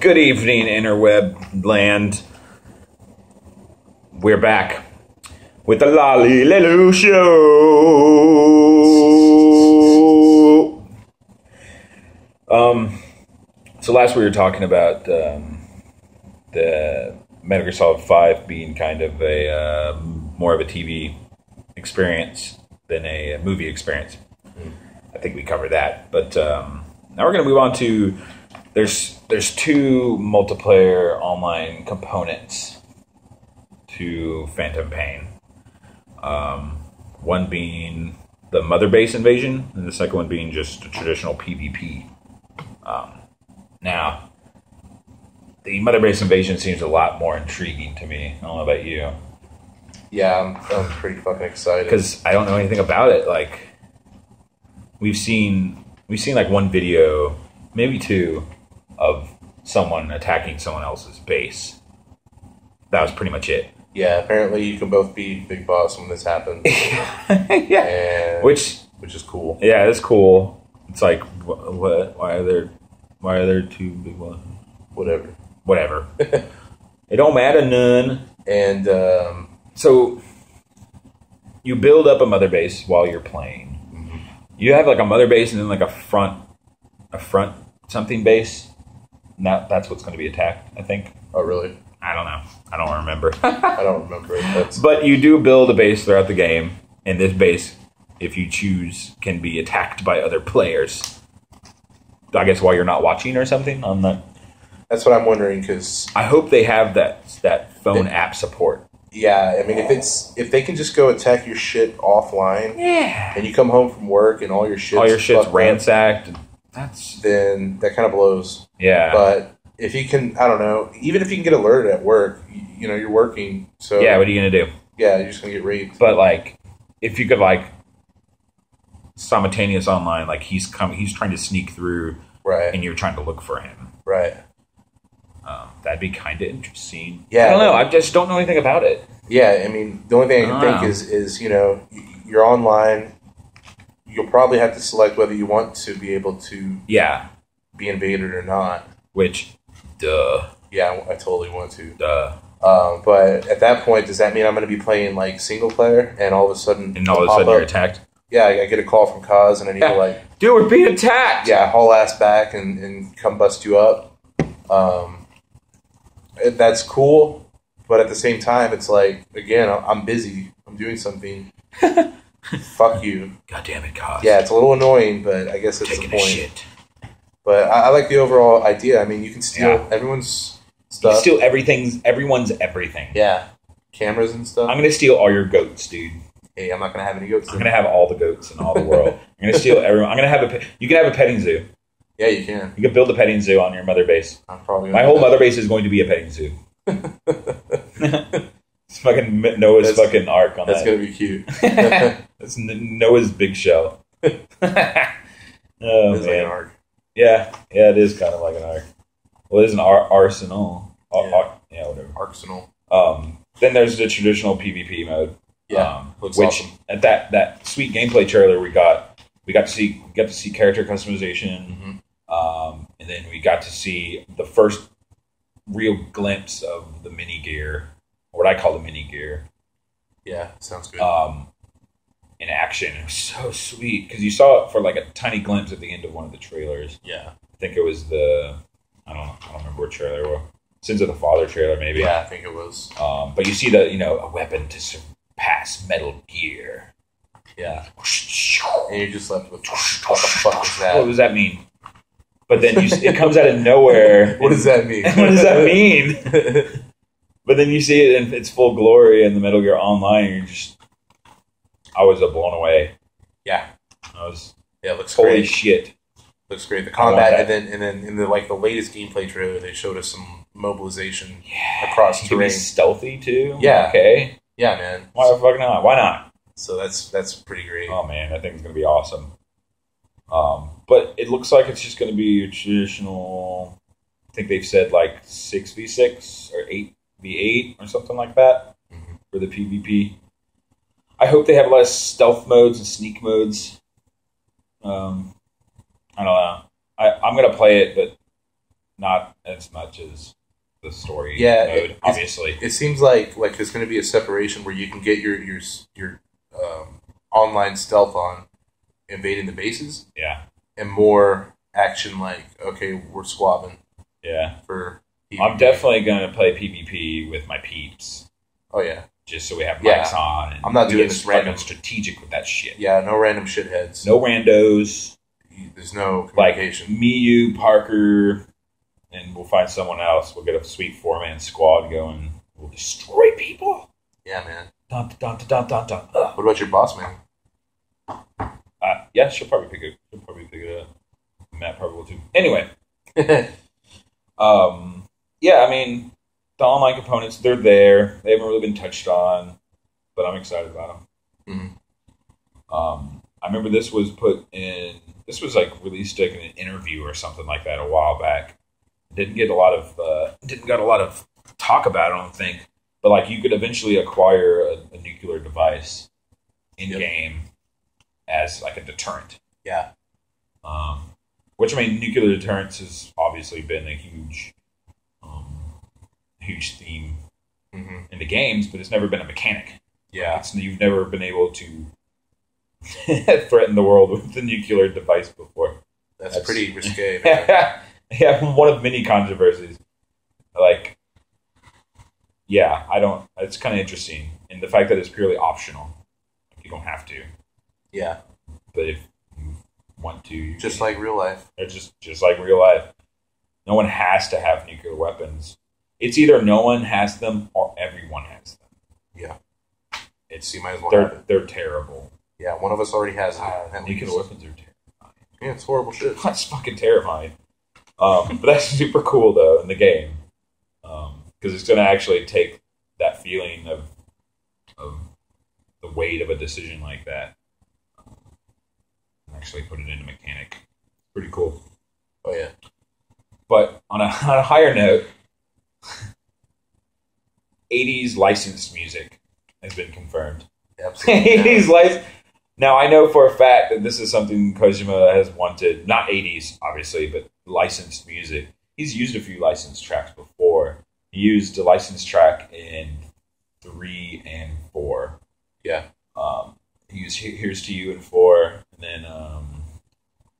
Good evening, interweb land. We're back with the Lolly Lelu Show. So last we were talking about the Metal Gear Solid 5 being kind of a more of a TV experience than a movie experience. I think we covered that, but now we're going to move on to there's two multiplayer online components to Phantom Pain. One being the Mother Base invasion, and the second one being just a traditional PvP. Now, the Mother Base invasion seems a lot more intriguing to me. I don't know about you. Yeah, I'm pretty fucking excited. Because I don't know anything about it. Like, we've seen like one video, maybe two, of someone attacking someone else's base. That was pretty much it. Yeah, apparently you can both be Big Boss when this happens. Yeah. And Which is cool. Yeah, it's cool. It's like, what? Why are there two Big Bosses? Whatever. It don't matter none. And so you build up a mother base while you're playing. Mm-hmm. You have like a mother base and then like a front something base. Now that's what's going to be attacked, I think. Oh, really? I don't know. I don't remember. I don't remember. But you do build a base throughout the game, and this base, if you choose, can be attacked by other players. I guess while you're not watching or something. I'm not. That's what I'm wondering, because I hope they have that phone app support. Yeah, I mean, if they can just go attack your shit offline, yeah, and you come home from work and all your shit's ransacked. Then that kind of blows. Yeah. But if you can, I don't know, even if you can get alerted at work, you know, you're working. So yeah, what are you going to do? Yeah, you're just going to get raped. But, like, if you could, like, simultaneous online, like, he's trying to sneak through. Right. And you're trying to look for him. Right. That'd be kind of interesting. Yeah. I don't know. I just don't know anything about it. Yeah, I mean, the only thing I can think is, you know, you're online. You'll probably have to select whether you want to be able to be invaded or not. Which, duh. Yeah, I totally want to. Duh. But at that point, does that mean I'm going to be playing, like, single player, and all of a sudden you're attacked? Yeah, I get a call from Kaz, and I need to, like... Dude, we're being attacked! Yeah, haul ass back and come bust you up. That's cool, but at the same time, it's like, again, I'm busy. I'm doing something. Fuck you. God damn it, Kaz. Yeah, it's a little annoying, but I guess that's the point. Shit. But I like the overall idea. I mean, you can steal everyone's stuff. You can steal everyone's everything. Yeah. Cameras and stuff. I'm going to steal all your goats, dude. Hey, I'm not going to have any goats. I'm going to have all the goats in all the world. I'm going to steal everyone. I'm going to have you can have a petting zoo. Yeah, you can. You can build a petting zoo on your mother base. I'm probably My whole mother base is going to be a petting zoo. It's fucking Noah's fucking ark on that. That's going to be cute. That's Noah's big shell. Oh, it's like an ark. Yeah, it is kind of like an ark. Well, it is an arsenal. Yeah, whatever. Arsenal. Then there's the traditional PvP mode. Yeah, which awesome. At that sweet gameplay trailer we got to see character customization, and then we got to see the first real glimpse of the mini gear, or what I call the mini gear. Yeah, sounds good. In action, it was so sweet because you saw it for like a tiny glimpse at the end of one of the trailers. Yeah, I think it was I don't remember what trailer it was. Sins of the Father trailer, maybe. Yeah, I think it was. But you see a weapon to surpass Metal Gear. Yeah. And you're just left with, what the fuck is that? What does that mean? But then it comes out of nowhere. What does that mean? What does that mean? But then you see it in its full glory in the Metal Gear Online, I was blown away. Yeah. It looks holy great. Shit. Looks great. The combat, and then in the latest gameplay trailer, they showed us some mobilization across terrain. terrain. Be stealthy too. Yeah. Okay. Yeah, man. Why the fuck not? Why not? So that's pretty great. Oh man, I think it's gonna be awesome. But it looks like it's just gonna be your traditional. I think they've said like 6v6 or 8v8 or something like that for the PvP. I hope they have less stealth modes and sneak modes. I don't know. I'm gonna play it, but not as much as the story mode. Obviously, it seems like there's going to be a separation where you can get your online stealth on invading the bases. Yeah, and more action. Like, okay, we're squabbing. Yeah, for PvP. I'm definitely going to play PvP with my peeps. Oh yeah. Just so we have mics on. And I'm not doing this random strategic with that shit. Yeah, no random shitheads. No randos. There's no communication. Like me, you, Parker, and we'll find someone else. We'll get a sweet 4-man squad going. We'll destroy people. Yeah, man. Dun, dun, dun, dun, dun, dun. What about your boss man? Yeah, she'll probably pick it up. Matt probably will too. Anyway. Yeah, I mean, the online components, they're there. They haven't really been touched on, but I'm excited about them. Mm-hmm. I remember this was like released like in an interview or something like that a while back. Didn't get a lot of talk about it, I don't think. But like you could eventually acquire a nuclear device in game as like a deterrent. Yeah. Which, I mean, nuclear deterrence has obviously been a huge theme in the games, but it's never been a mechanic. Yeah. You've never been able to threaten the world with a nuclear device before. That's pretty risque, man. Yeah, one of many controversies. Like, yeah, it's kind of interesting. And the fact that it's purely optional. You don't have to. Yeah. But if you want to... Just like real life. Just like real life. No one has to have nuclear weapons. It's either no one has them or everyone has them. Yeah. You might as well have it. They're terrible. Yeah, one of us already has it. Nuclear weapons are terrifying. Yeah, it's horrible shit. That's fucking terrifying. But that's super cool, though, in the game. Because it's going to actually take that feeling of the weight of a decision like that and actually put it into mechanic. Pretty cool. Oh, yeah. But on a higher note, 80s licensed music has been confirmed. Absolutely. 80s licensed. Now, I know for a fact that this is something Kojima has wanted. Not 80s, obviously, but licensed music. He's used a few licensed tracks before. He used a licensed track in 3 and 4. Yeah. He used Here's to You in 4, and then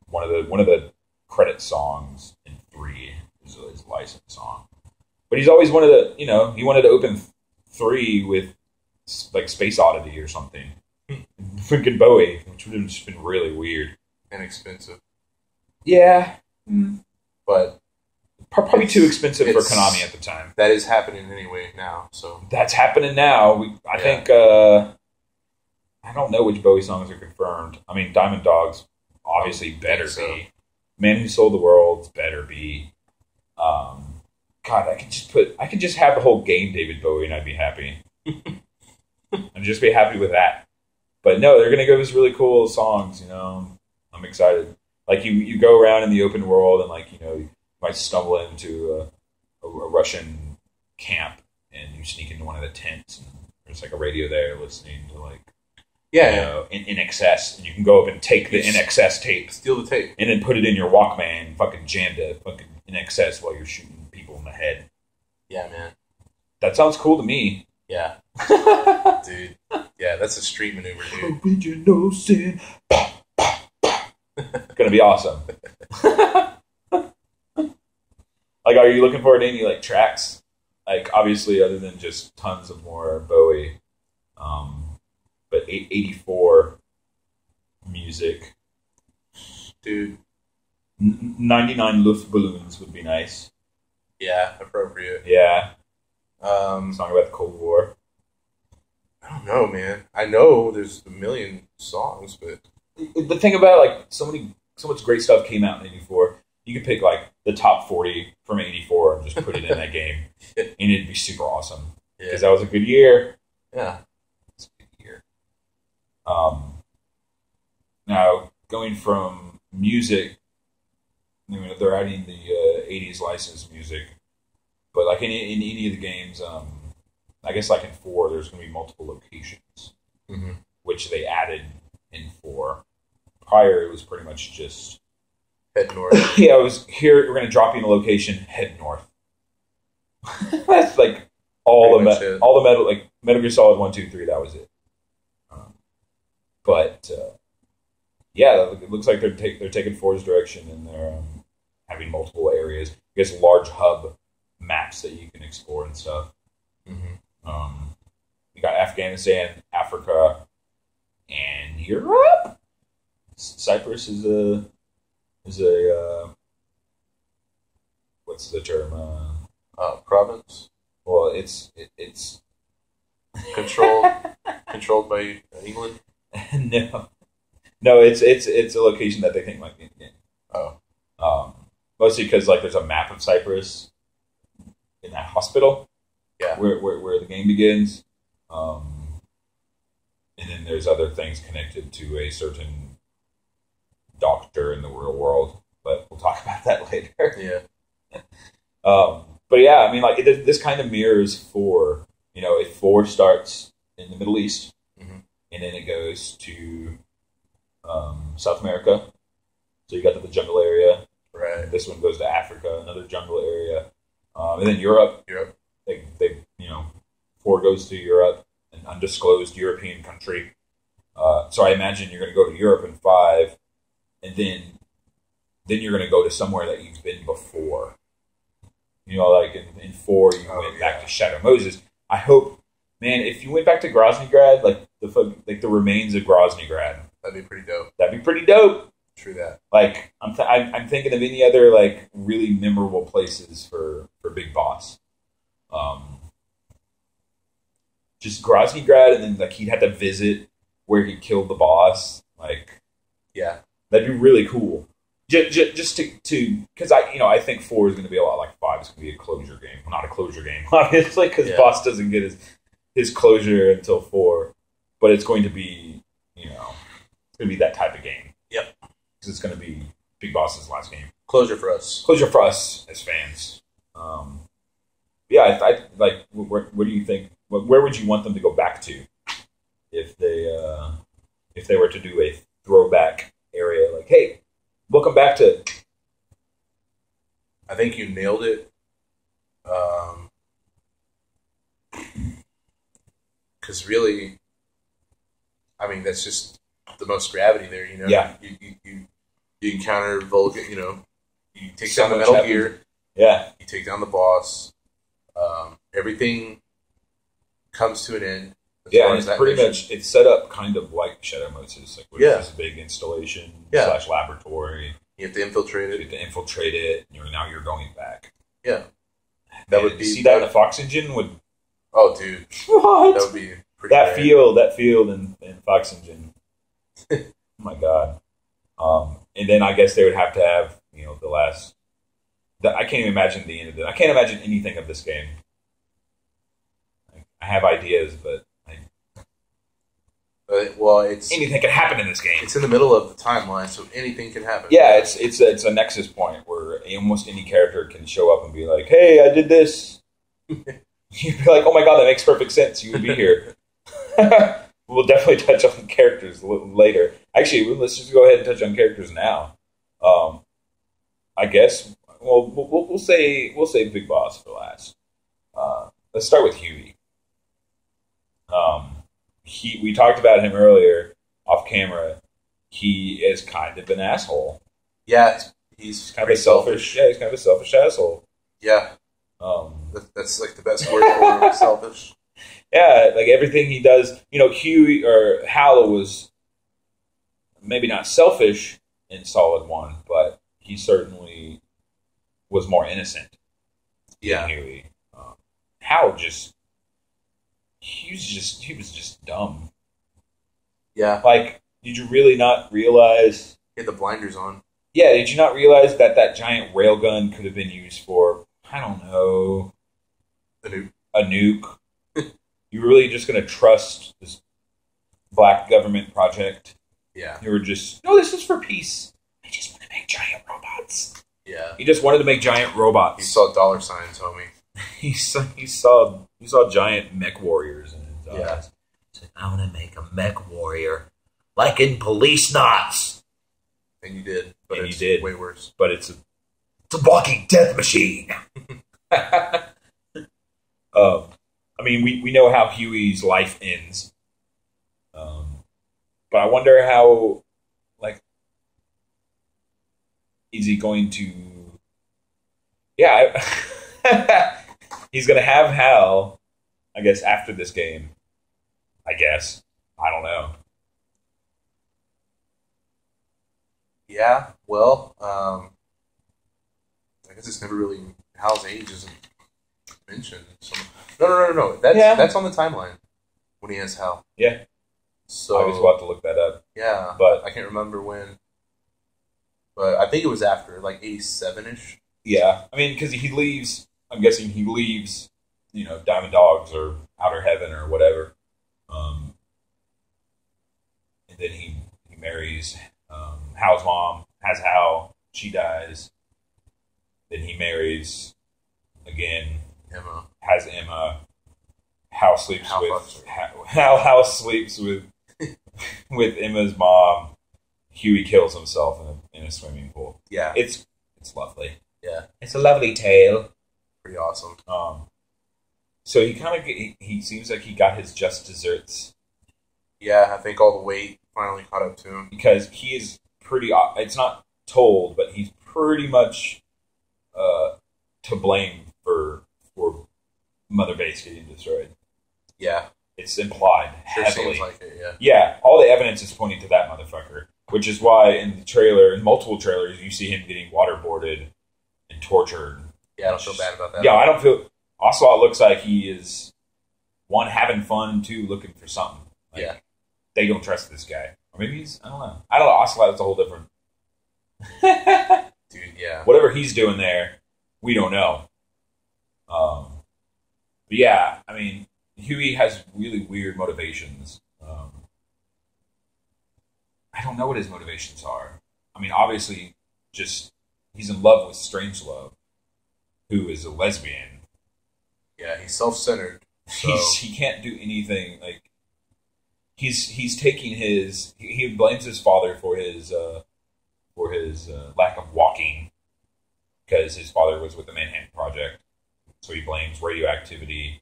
one of the credit songs in 3 is his licensed song. But he's always wanted to, he wanted to open 3 with like Space Oddity or something. Freaking Bowie, which would have just been really weird. And expensive. Yeah. But probably too expensive for Konami at the time. That is happening anyway now, so. That's happening now. I think, I don't know which Bowie songs are confirmed. I mean, Diamond Dogs obviously better be. Man Who Sold the World better be. God, I could just have the whole game David Bowie and I'd be happy. I'd just be happy with that. But no, they're going to give us really cool songs, I'm excited. Like, you go around in the open world and, like, you might stumble into a Russian camp and you sneak into one of the tents and there's, like, a radio there listening to, like, in excess. And you can go up and take the NXS tape. Steal the tape. And then put it in your Walkman and fucking jam to fucking NXS while you're shooting people in the head. Yeah, man. That sounds cool to me. Yeah. Dude. Yeah, that's a street maneuver, dude. Original sin. It's gonna be awesome. Like, are you looking forward to any, like, tracks? Like, obviously, other than just tons of more Bowie. But 84 music. Dude. 99 Luftballons would be nice. Yeah, appropriate. Yeah. Song about the Cold War. I don't know, man. I know there's a million songs, but the thing about, like, so much great stuff came out in 84. You could pick, like, the top 40 from 84 and just put it in that game. And it'd be super awesome. Because that was a good year. Yeah. It's a good year. Now, going from music, they're adding the 80s licensed music. But, like, in any of the games, I guess, like, in 4, there's going to be multiple locations, which they added in 4. Prior, it was pretty much just Head north. Yeah, I was here. We're going to drop you in a location. Head north. That's like all the metal, like Metal Gear Solid 1, 2, 3. That was it. But yeah, it looks like they're taking For's direction, and they're having multiple areas. I guess large hub maps that you can explore and stuff. Mm-hmm. You got Afghanistan, Africa, and Europe. Cyprus is a what's the term? Province. Well, it's controlled by England. No, it's a location that they think might be in the game. Oh, mostly because like there's a map of Cyprus in that hospital. Yeah, where the game begins, and then there's other things connected to a certain doctor in the real world, but we'll talk about that later. Yeah. But yeah, I mean, like this kind of mirrors 4. You know, if 4 starts in the Middle East, mm-hmm. and then it goes to South America. So you got the jungle area. Right. This one goes to Africa, another jungle area, and then Europe. They 4 goes to Europe, an undisclosed European country. So I imagine you're going to go to Europe in 5, and then you're going to go to somewhere that you've been before. You know, like in 4, you went back to Shadow Moses. I hope, man, if you went back to Groznygrad, like the remains of Groznygrad, that'd be pretty dope. That'd be pretty dope. True that. Like I'm thinking of any other like really memorable places for Big Boss. Just Groznygrad, and then like he'd have to visit where he killed the boss. Like, yeah, that'd be really cool. Just to because I think 4 is going to be a lot like 5. It's going to be a closure game. Well, not a closure game, obviously, because Boss doesn't get his closure until 4. But it's going to be it's going to be that type of game. Yep, because it's going to be Big Boss's last game. Closure for us. Closure for us as fans. Yeah, I like. What do you think? Where would you want them to go back to if they were to do a throwback area? Like, hey, welcome back to. I think you nailed it. Because really, I mean, that's just the most gravity there. You know, yeah. You encounter Volga. You know, you take down the Metal Gear. Yeah, you take down the boss. Everything comes to an end. Yeah, and it's pretty much it's set up kind of like Shadow Moses, like this big installation / laboratory. You have to infiltrate it. You have to infiltrate it. Now you're going back. Yeah, that would be. See that in the Fox Engine would. Oh, dude, what? That would be pretty. That field in Fox Engine. Oh my god. And then I guess they would have to have the last. I can't even imagine the end of it. I can't imagine anything of this game. I have ideas, but it's anything can happen in this game. It's in the middle of the timeline, so anything can happen. Yeah, it's a nexus point where almost any character can show up and be like, "Hey, I did this." You'd be like, "Oh my god, that makes perfect sense. You would be here." We'll definitely touch on characters later. Actually, let's just go ahead and touch on characters now. I guess. Well, we'll say Big Boss for last. Let's start with Huey. We talked about him earlier off camera. He is kind of an asshole. Yeah, he's kind of selfish. Yeah, he's kind of a selfish asshole. Yeah, that's like the best word for him. Selfish. Yeah, like everything he does. Huey or Hal was maybe not selfish in Solid 1, but he certainly was more innocent. Yeah, than Huey. Hal he was just dumb. Yeah. Like, did you really not realize? He had the blinders on. Yeah, did you not realize that giant railgun could have been used for, I don't know, a nuke? You were really just going to trust this black government project? Yeah. You were just, no, this is for peace. I just want to make giant robots. Yeah. He just wanted to make giant robots. He saw dollar signs, homie. He saw giant mech warriors in his eyes. Yeah. He said, I want to make a mech warrior like in Police Knots. And you did. But and he did. Way worse. But it's a walking death machine. I mean, we know how Huey's life ends. But I wonder how, like, is he going to... Yeah, he's going to have Hal, I guess, after this game. I guess. I don't know. Yeah, well, I guess it's never really... Hal's age isn't mentioned. No. That's on the timeline when he has Hal. Yeah. So I guess we'll have to look that up. Yeah, but I can't remember when. But I think it was after, like 87-ish. Yeah, I mean, because he leaves. I'm guessing he leaves, Diamond Dogs or Outer Heaven or whatever. And then he marries Hal's mom, has Hal. She dies. Then he marries again. Emma. Has Emma. Hal sleeps Hal sleeps with Emma's mom. Huey kills himself in a swimming pool. Yeah, it's lovely. Yeah, it's a lovely tale. Pretty awesome. So he seems like he got his just desserts. Yeah, I think all the weight finally caught up to him because he is pretty. It's not told, but he's pretty much to blame for Mother Base getting destroyed. Yeah. It's implied heavily. Seems like it, yeah. Yeah, all the evidence is pointing to that motherfucker, which is why in multiple trailers, you see him getting waterboarded and tortured. Yeah, I don't feel bad about that. Yeah, I don't feel... Ocelot looks like he is, one, having fun, two, looking for something. Yeah. They don't trust this guy. Or maybe he's... I don't know. Ocelot is a whole different... Dude, yeah. Whatever he's doing there, we don't know. But yeah, I mean... Huey has really weird motivations. I don't know what his motivations are. I mean, obviously, just he's in love with Strangelove, who is a lesbian. Yeah, he's self-centered. So. He can't do anything. Like he's taking he blames his father for his lack of walking because his father was with the Manhattan Project, so he blames radioactivity.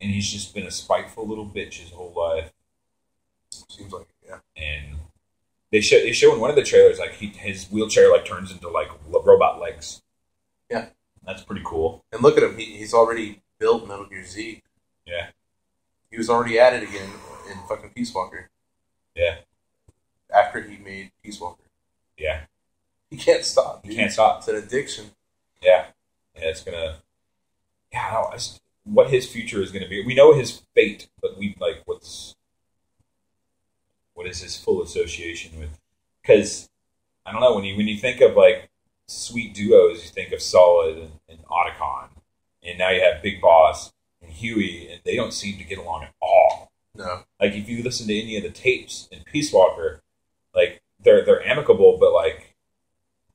And he's just been a spiteful little bitch his whole life. Seems like it, yeah. And they show in one of the trailers, like, his wheelchair, like, turns into, like, robot legs. Yeah. That's pretty cool. And look at him. He's already built Metal Gear Z. Yeah. He was already at it again in fucking Peace Walker. Yeah. After he made Peace Walker. Yeah. He can't stop, dude. He can't stop. It's an addiction. Yeah. Yeah, it's gonna... Yeah, what his future is going to be. We know his fate, but what is his full association with? Because I don't know, when you think of like sweet duos, you think of Solid and Otacon, and now you have Big Boss and Huey, and they don't seem to get along at all. No, like if you listen to any of the tapes in Peace Walker, like they're amicable, but like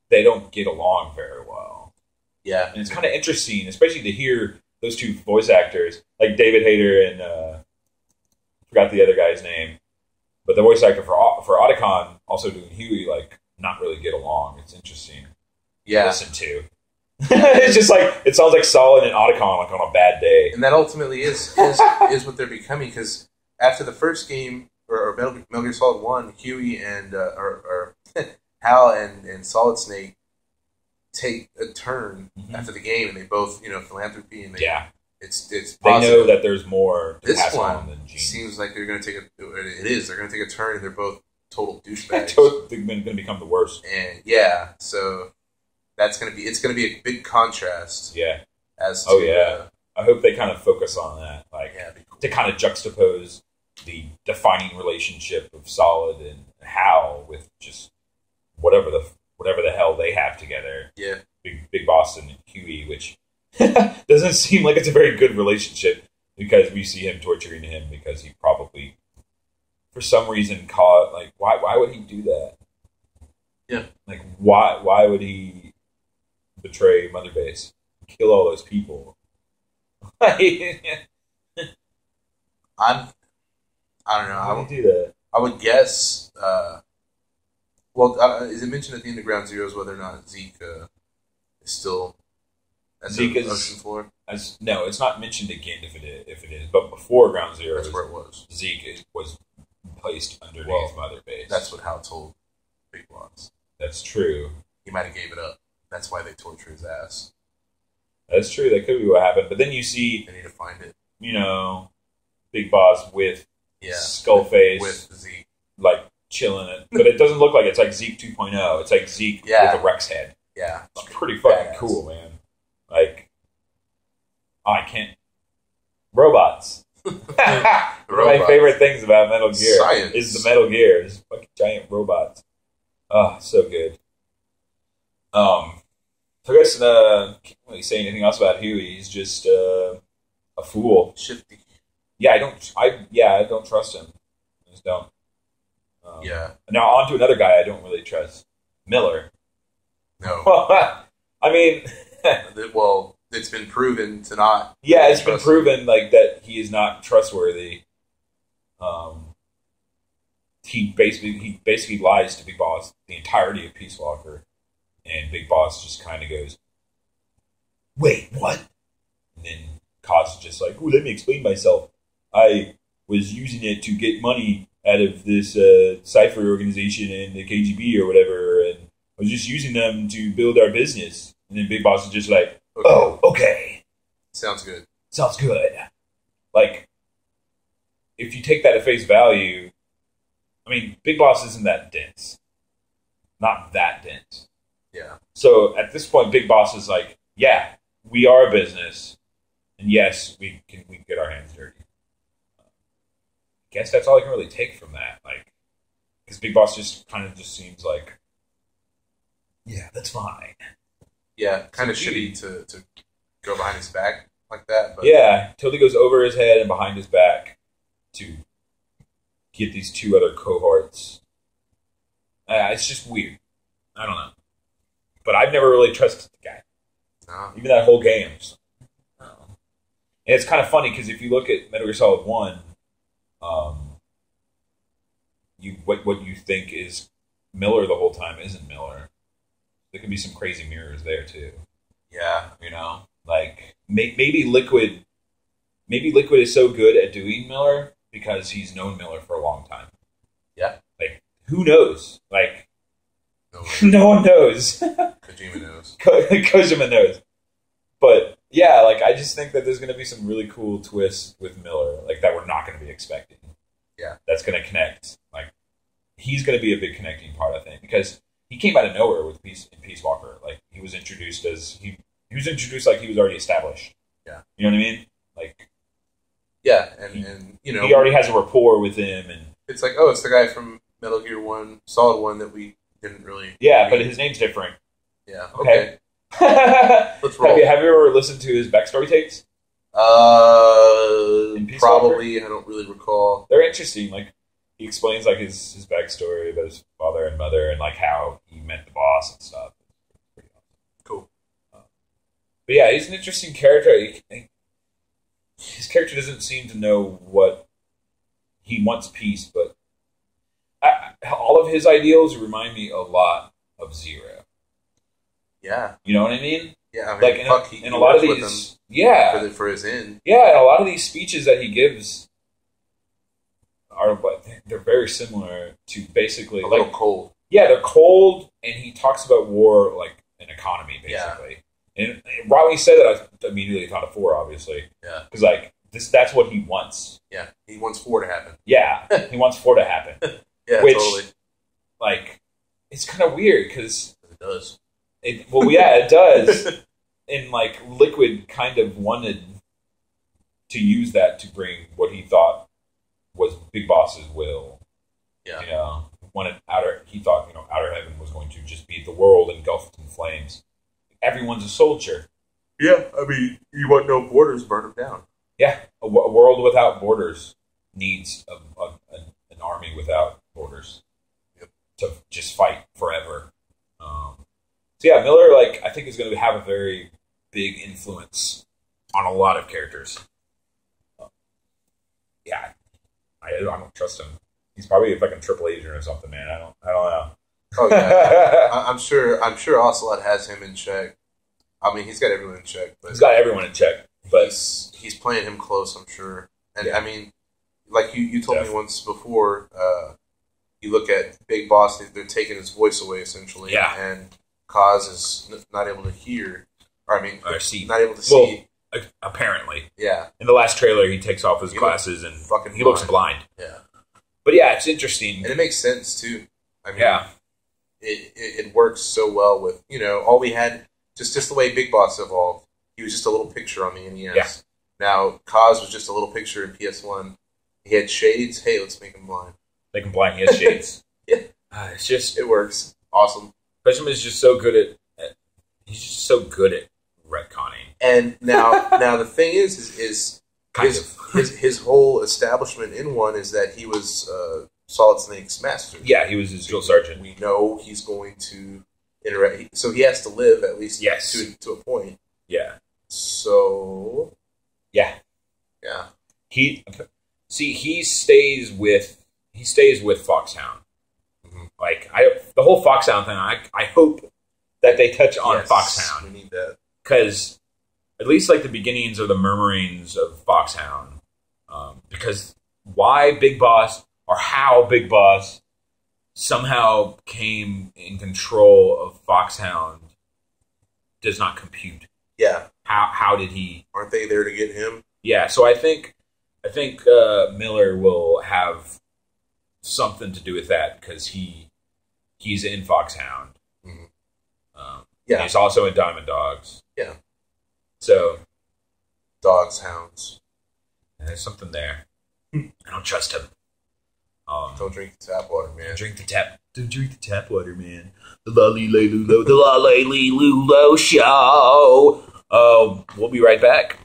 they don't get along very well. Yeah, and it's kind of interesting, especially to hear those two voice actors, like David Hayter and forgot the other guy's name, but the voice actor for Otacon, also doing Huey, like not really get along. It's interesting. Yeah, to listen to. It's just like it sounds like Solid and Otacon like on a bad day, and that ultimately is what they're becoming. Because after the first game or Metal Gear Solid 1, Huey and or Hal and Solid Snake take a turn after the game, and they both, philanthropy, and it's positive. They know that there's more to this pass one on than Gene. Seems like they're going to take they're going to take a turn, and they're both total douchebags. They're going to become the worst. And so it's going to be a big contrast. Yeah. As to, I hope they kind of focus on that, like cool. to kind of juxtapose the defining relationship of Solid and Hal with just whatever the hell they have together. Yeah. Big Boss and Huey, which doesn't seem like it's a very good relationship because we see him torturing him because he probably, for some reason, caught, like, why would he do that? Yeah. Like, why would he betray Mother Base? Kill all those people? I don't know. Why would he do that? I would guess... Well, is it mentioned at the end of Ground Zeroes whether or not Zeke is still at Zeke the is ocean floor? No, it's not mentioned again if it is. But before Ground Zero, That's where it was. Zeke was placed underneath Mother Base. That's what Hal told Big Boss. That's true. He might have gave it up. That's why they torture his ass. That's true. That could be what happened. But then you see, They need to find it. Big Boss with Skullface with Zeke, like chilling it, but it doesn't look like it's like Zeke 2.0. It's like Zeke with a Rex head. Yeah, it's pretty fucking cool, man. Like, I can't. Robots. One of my favorite things about Metal Gear is the Metal Gear. It's fucking giant robots. Oh, so good. So I guess can't really say anything else about Huey. He's just a fool. Shifty. Yeah, I don't trust him. I just don't. Now on to another guy I don't really trust, Miller. No. I mean, well, it's been proven to not. Yeah, it's been proven like that he is not trustworthy. He basically lies to Big Boss the entirety of Peace Walker, and Big Boss just kind of goes, "Wait, what?" And then Kaz is just like, "Oh, let me explain myself. I was using it to get money out of this Cypher organization and the KGB or whatever, and I was just using them to build our business." And then Big Boss is just like, "Oh, okay. Sounds good. Sounds good." Like, if you take that at face value, I mean, Big Boss isn't that dense. Not that dense. Yeah. So at this point, Big Boss is like, yeah, we are a business, and yes, we can get our hands dirty. I guess that's all I can really take from that. Like, because Big Boss just kind of just seems like, yeah, that's fine. Yeah, kind of shitty to go behind his back like that. But yeah, totally goes over his head and behind his back to get these two other cohorts. It's just weird. I don't know. But I've never really trusted the guy. No. Even that whole game. And it's kind of funny because if you look at Metal Gear Solid 1, what you think is Miller the whole time isn't Miller. There can be some crazy mirrors there too. Yeah. Like maybe Liquid is so good at doing Miller because he's known Miller for a long time. Yeah. Like, who knows? Like, no one knows. Kojima knows. Kojima knows. But yeah, like I just think that there's going to be some really cool twists with Miller, like that we're not going to be expecting. Yeah. That's going to connect. Like, he's going to be a big connecting part, I think, because he came out of nowhere with Peace Walker. Like, he was introduced like he was already established. Yeah. You know what I mean? Like, yeah, and he already has a rapport with him, and it's like, oh, it's the guy from Metal Gear 1, Solid 1 that we didn't really. Yeah, but his name's different. Yeah. Okay. Let's roll. Have you ever listened to his backstory tapes? Probably. I don't really recall. They're interesting. Like, he explains like his backstory about his father and mother and like how he met the boss and stuff. It's pretty awesome. Cool. But yeah, he's an interesting character. His character doesn't seem to know what he wants peace, but all of his ideals remind me a lot of Zero. Yeah. You know what I mean? Yeah, I mean, like in a lot of these, for his end. Yeah, and a lot of these speeches that he gives they're very similar to basically a little cold. Yeah, they're cold, and he talks about war like an economy, basically. Yeah. And right when he said that, I immediately thought of 4, obviously. Yeah. Because like that's what he wants. Yeah, he wants 4 to happen. Yeah, he wants 4 to happen. Yeah, totally. Like, it's kind of weird because it does. It does. And like Liquid kind of wanted to use that to bring what he thought was Big Boss's will. Yeah. He thought, Outer Heaven was going to just be the world engulfed in flames. Everyone's a soldier. Yeah, I mean, you want no borders, burn them down. Yeah, a world without borders needs an army without borders. Yep. To just fight forever. So yeah, Miller, like, I think is going to have a very big influence on a lot of characters. Yeah, I don't trust him. He's probably a fucking triple agent or something, man. I don't know. Oh yeah, I'm sure. I'm sure Ocelot has him in check. I mean, he's got everyone in check, but He's got everyone in check. But he's playing him close. I'm sure. And Yeah. I mean, like you told me Def. once before. You look at Big Boss; they're taking his voice away essentially. Yeah. And Kaz is not able to hear, or I mean, Or see. not able to Well, see. apparently, Yeah. in the last trailer, he takes off his He glasses and fucking he looks blind. Yeah. But yeah, it's interesting. And it makes sense too. I mean, Yeah, it works so well with all we had just the way Big Boss evolved. He was just a little picture on the NES. Yeah. Now Kaz was just a little picture in PS1. He had shades. Hey, let's make him blind. they can blind. He has shades. Yeah. It's just It works. Awesome. Benjamin is just so good at. He's just so good at retconning. And now the thing is Kind of. his whole establishment in one is that he was Solid Snake's master. Yeah, he was his drill sergeant. We know he's going to interact, so he has to live at least Yes. to a point. Yeah, So yeah. yeah, He stays with Foxhound. Mhm. Like the whole Foxhound thing. I hope that they touch on Yes, Foxhound. we need that. Because at least like the beginnings or the murmurings of Foxhound, because why Big Boss or how Big Boss somehow came in control of Foxhound does not compute. Yeah, How did he? aren't they there to get him? Yeah, so I think Miller will have something to do with that because he's in Foxhound. Mhm. Yeah, he's also in Diamond Dogs. Yeah. So Dogs, hounds. there's something there. I don't trust him. Don't drink the tap water, man. Don't drink the tap water, man. The La-Lee-Lulo Show. We'll be right back.